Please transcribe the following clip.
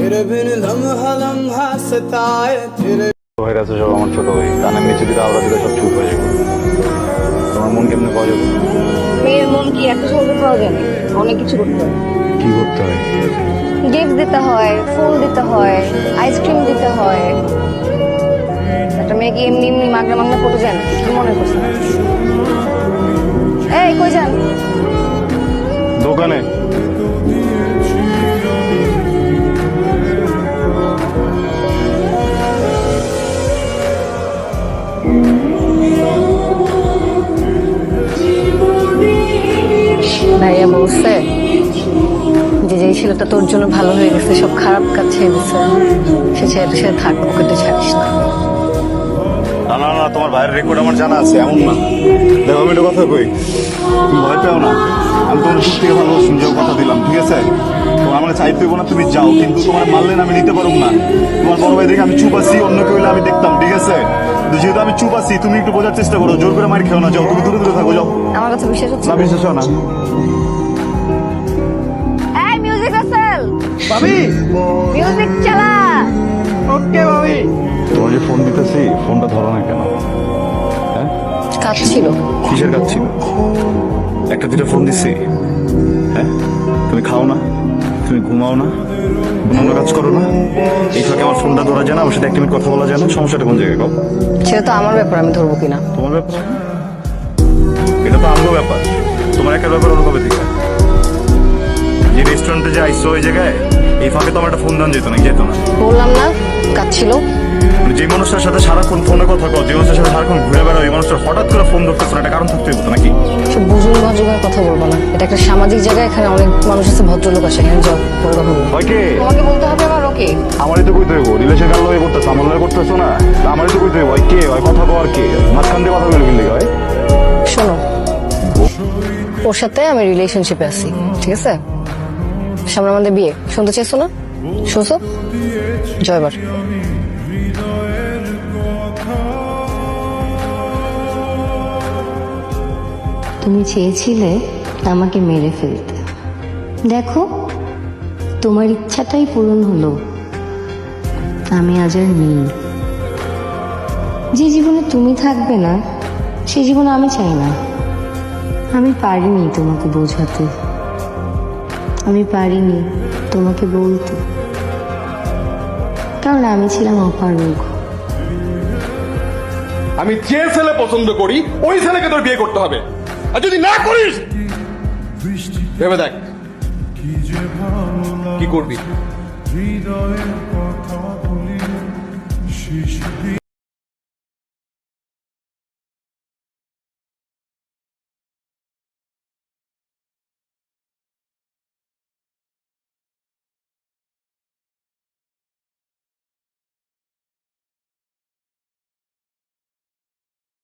तेरे बिन लम्हा लम्हा सताए तेरे হয়ে গেছে সব আমার ছোট ভাই কানের নিচে দিলে আওড়া দিলে সব চুপ হয়ে যাবে তোমার মন কেমনে পাওয়া যাবে মেয়ের মন কি এত সহজে পাওয়া যায় না? অনেক কিছু করতে হয়। কি করতে হয় গিফট দিতে হয়, ফুল দিতে হয়, আইসক্রিম দিতে হয়। একটা মেয়ে কি এমনি এমনি মাগনা মাগনা পড়ে যায় না? কি মনে করছে? এই কই যান? দোকানে ভাইয়া বলছে যে যেই ছেলেটা তোর জন্য ভালো হয়ে গেছে, সব খারাপ কাজ ছেড়ে দিচ্ছে, সে ছেলেটার সাথে থাক, ওকে তুই ছাড়িস না। না না না তোমার ভাইয়ের রেকর্ড আমার জানা আছে এমন না দেখো আমি একটা কথা কই তুমি ভয় পেও না আমি তোমার সত্যি কথা বলছি যে কথা দিলাম ঠিক আছে তোমার আমার চাইতে হইব না তুমি যাও কিন্তু তোমার মারলে না আমি নিতে পারব না তোমার বড় ভাই দেখে আমি চুপ আছি অন্য কেউ হইলে আমি দেখতাম ঠিক আছে কিন্তু যেহেতু আমি চুপ আছি তুমি একটু বোঝার চেষ্টা করো জোর করে মার খেও না যাও তুমি দূরে দূরে থাকো যাও আমার কথা বিশ্বাস হচ্ছে না বিশ্বাস হয় না এই মিউজিক আসেল ভাবি মিউজিক চালা। ওকে ভাবি তোমার যে ফোন দিতেছি ফোনটা ধরো না কেন হ্যাঁ কাজ ছিল। কিসের কাজ ছিল একটা দুটো ফোন দিছি হ্যাঁ তুমি খাও না তুমি ঘুমাও না ভালো কাজ করো না এই ফাঁকে আমার ফোনটা ধরা যায় না আমার সাথে এক মিনিট কথা বলা যায় না সমস্যাটা কোন জায়গায় কও সেটা তো আমার ব্যাপার, আমি ধরবো কিনা। তোমার ব্যাপার এটা তো আমগো ব্যাপার তোমার একটা ব্যাপার অন্য কবে থেকে যে রেস্টুরেন্টে যে আইসো ওই জায়গায় এই ফাঁকে তো আমার একটা ফোন দান যেত না যেত না বললাম না কাজ ছিল। যে মানুষটার সাথে সারাক্ষণ ফোনে কথা কও যে মানুষের সাথে সারাক্ষণ ঘুরে বেড়াও এই মানুষটার হঠাৎ করে ফোন ধরতেছে না একটা কারণ থাকতে হতো নাকি সব বুঝুন বাজুকের কথা বলবো না, এটা একটা সামাজিক জায়গা, এখানে অনেক মানুষ আছে, ভদ্রলোক আসে, এখানে যাও বড় কথা বলবো। হয় কে তোমাকে বলতে হবে আবার ওকে। আমারই তো কইতে হইব রিলেশন কার লগে করতেছ আমার লগে করতেছ না আমারই তো কইতে হইব ওই কে ওই কথা কর কে মাঝখান দিয়ে কথা বলে কিন্তু হয় শোনো, ওর সাথে আমি রিলেশনশিপে আছি, ঠিক আছে? সামনে আমাদের বিয়ে, শুনতে চাইছো না? শুনছো? জয়বার। তুমি চেয়েছিলে আমাকে মেরে ফেলতে, দেখো তোমার ইচ্ছাটাই পূরণ হলো। আমি আজ আর নেই। যে জীবনে তুমি থাকবে না সে জীবন আমি চাই না। আমি পারিনি তোমাকে বোঝাতে, আমি পারিনি তোমাকে বলতে, কারণ আমি ছিলাম অপারগ। আমি যে ছেলে পছন্দ করি ওই ছেলেকে তোর বিয়ে করতে হবে, আর যদি না করিস ভেবে দেখ কি করবি।